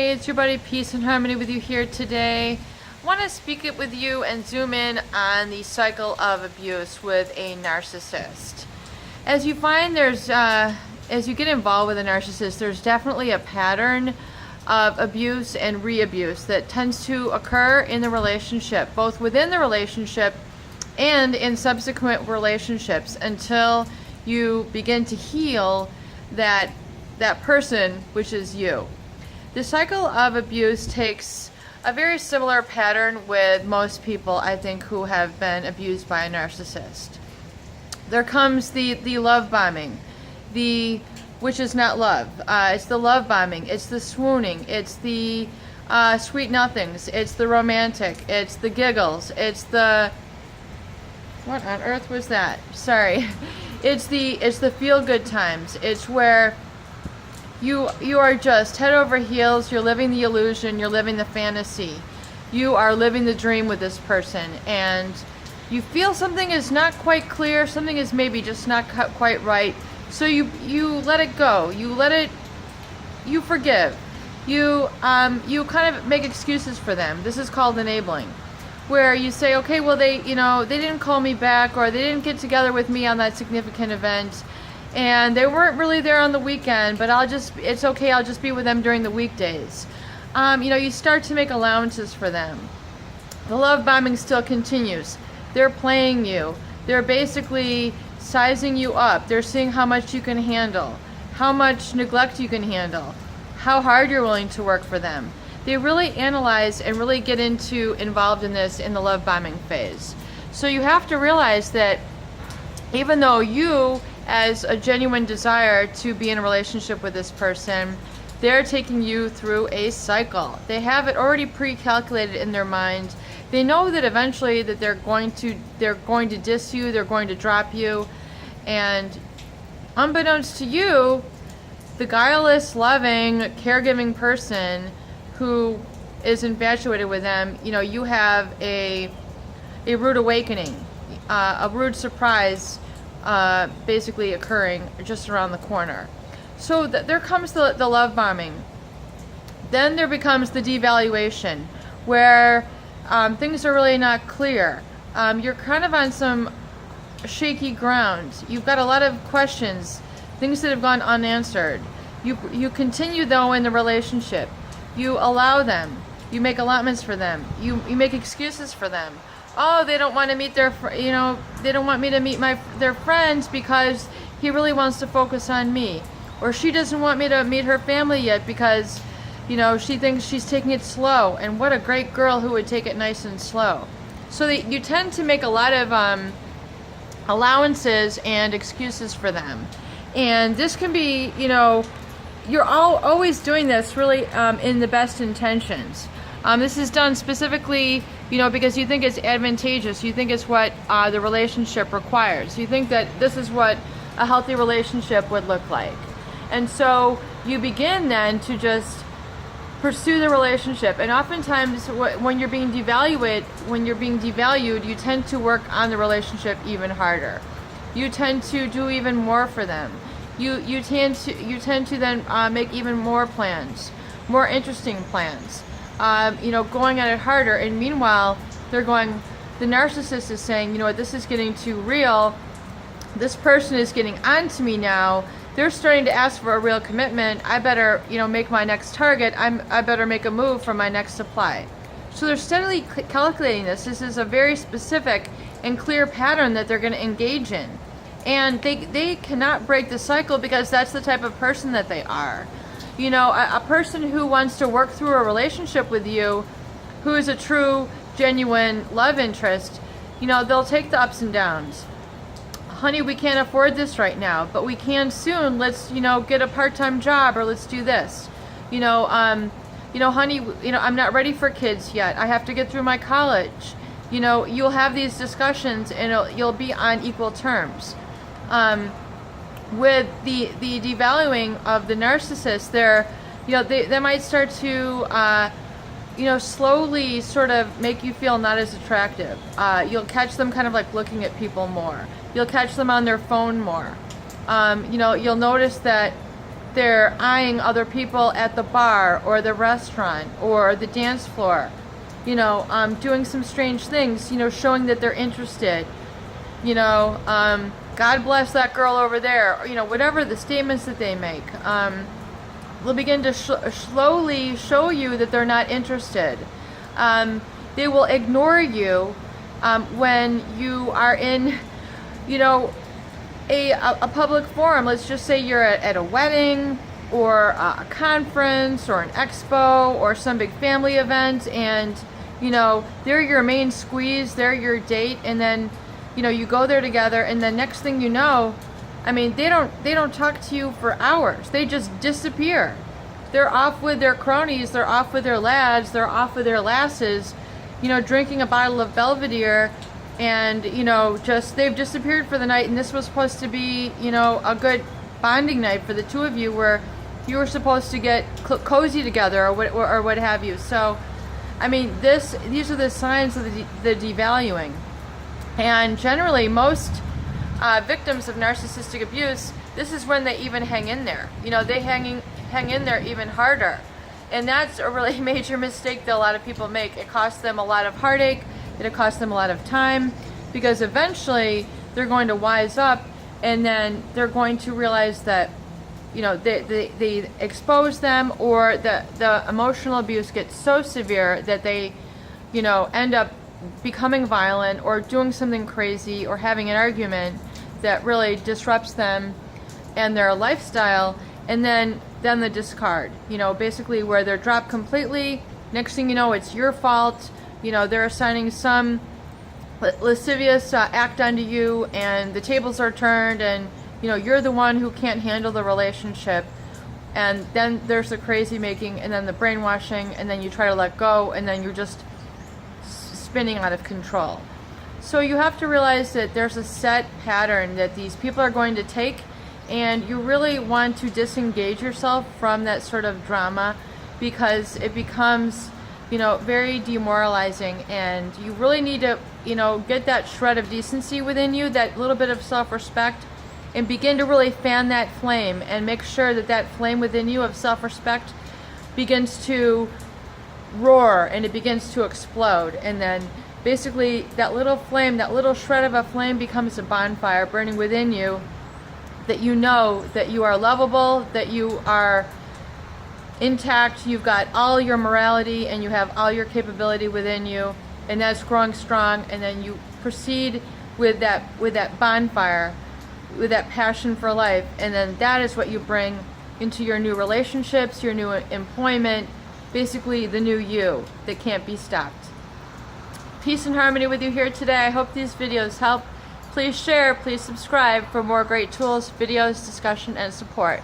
Hey, it's your buddy Peace and Harmony with you here today. I want to speak it with you and zoom in on the cycle of abuse with a narcissist. As you find as you get involved with a narcissist, there's definitely a pattern of abuse and re-abuse that tends to occur in the relationship, both within the relationship and in subsequent relationships, until you begin to heal that person, which is you. The cycle of abuse takes a very similar pattern with most people, I think, who have been abused by a narcissist. There comes the love bombing, which is not love. It's the love bombing, it's the swooning, it's the sweet nothings, it's the romantic, it's the giggles, it's the... what on earth was that? Sorry. It's the feel-good times. It's where you are just head over heels, you're living the illusion, you're living the fantasy. You are living the dream with this person, and you feel something is not quite clear, something is maybe just not quite right, so you let it go, you forgive. You kind of make excuses for them. This is called enabling, where you say, okay, well, they didn't call me back, or they didn't get together with me on that significant event, and they weren't really there on the weekend, but it's okay, I'll just be with them during the weekdays. You start to make allowances for them. The love bombing still continues. They're playing you. They're basically sizing you up. They're seeing how much you can handle, how much neglect you can handle, how hard you're willing to work for them. They really analyze and really get involved in this in the love bombing phase. So you have to realize that even though you, as a genuine desire to be in a relationship with this person, they're taking you through a cycle. They have it already pre-calculated in their mind. They know that eventually that they're going to diss you, they're going to drop you, and unbeknownst to you, the guileless, loving, caregiving person who is infatuated with them, you have a rude awakening, a rude surprise basically occurring just around the corner. So there comes the love bombing. Then there becomes the devaluation, where things are really not clear. You're kind of on some shaky ground. You've got a lot of questions, things that have gone unanswered. You continue, though, in the relationship. You allow them. You make allotments for them. You make excuses for them. Oh, they don't want to meet they don't want me to meet their friends because he really wants to focus on me. Or she doesn't want me to meet her family yet because, she thinks she's taking it slow. And what a great girl who would take it nice and slow. So you tend to make a lot of allowances and excuses for them. And this can be, you're always doing this really in the best intentions. This is done specifically, because you think it's advantageous. You think it's what the relationship requires. You think that this is what a healthy relationship would look like. And so you begin then to just pursue the relationship. And oftentimes when you're being devalued, you tend to work on the relationship even harder. You tend to do even more for them. You tend to then make even more plans, more interesting plans. Going at it harder, and meanwhile, the narcissist is saying, this is getting too real. This person is getting onto me now. They're starting to ask for a real commitment. I better, make my next target. I better make a move for my next supply. So they're steadily calculating this. This is a very specific and clear pattern that they're going to engage in. And they cannot break the cycle because that's the type of person that they are. A person who wants to work through a relationship with you, who is a true, genuine love interest, they'll take the ups and downs. Honey, we can't afford this right now, but we can soon. Let's, get a part-time job, or let's do this. Honey, I'm not ready for kids yet. I have to get through my college. You'll have these discussions, and you'll be on equal terms. With the devaluing of the narcissist, they might start to, slowly sort of make you feel not as attractive. You'll catch them kind of like looking at people more. You'll catch them on their phone more. You'll notice that there eyeing other people at the bar or the restaurant or the dance floor, you know, doing some strange things, you know, showing that they're interested, you know, God bless that girl over there, or, you know, whatever the statements that they make. They'll begin to slowly show you that they're not interested. They will ignore you when you are in, you know, a public forum. Let's just say you're at a wedding or a conference or an expo or some big family event, and you know they're your main squeeze, they're your date, and then you know you go there together, and then next thing you know, I mean they don't talk to you for hours. They just disappear. They're off with their cronies, they're off with their lads, they're off with their lasses, you know, drinking a bottle of Belvedere. And, you know, just they've disappeared for the night, and this was supposed to be, you know, a good bonding night for the two of you where you were supposed to get cozy together or what have you. So, I mean, these are the signs of the devaluing. And generally, most victims of narcissistic abuse, this is when they even hang in there. You know, they hang in there even harder. And that's a really major mistake that a lot of people make. It costs them a lot of heartache. It'll cost them a lot of time, because eventually they're going to wise up, and then they're going to realize that, you know, they expose them, or the emotional abuse gets so severe that they, you know, end up becoming violent or doing something crazy or having an argument that really disrupts them and their lifestyle, and then the discard, you know, basically where they're dropped completely. Next thing you know, it's your fault. You know, they're assigning some lascivious act onto you, and the tables are turned, and you know you're the one who can't handle the relationship, and then there's the crazy making, and then the brainwashing, and then you try to let go, and then you're just spinning out of control. So you have to realize that there's a set pattern that these people are going to take, and you really want to disengage yourself from that sort of drama, because it becomes, you know, very demoralizing, and you really need to, you know, get that shred of decency within you, that little bit of self-respect, and begin to really fan that flame, and make sure that that flame within you of self-respect begins to roar, and it begins to explode, and then basically that little flame, that little shred of a flame becomes a bonfire burning within you, that you know that you are lovable, that you are intact, you've got all your morality, and you have all your capability within you, and that's growing strong. And then you proceed with that bonfire, with that passion for life, and then that is what you bring into your new relationships, your new employment, basically the new you that can't be stopped. Peace and harmony with you here today. I hope these videos help. Please share, please subscribe for more great tools, videos, discussion, and support.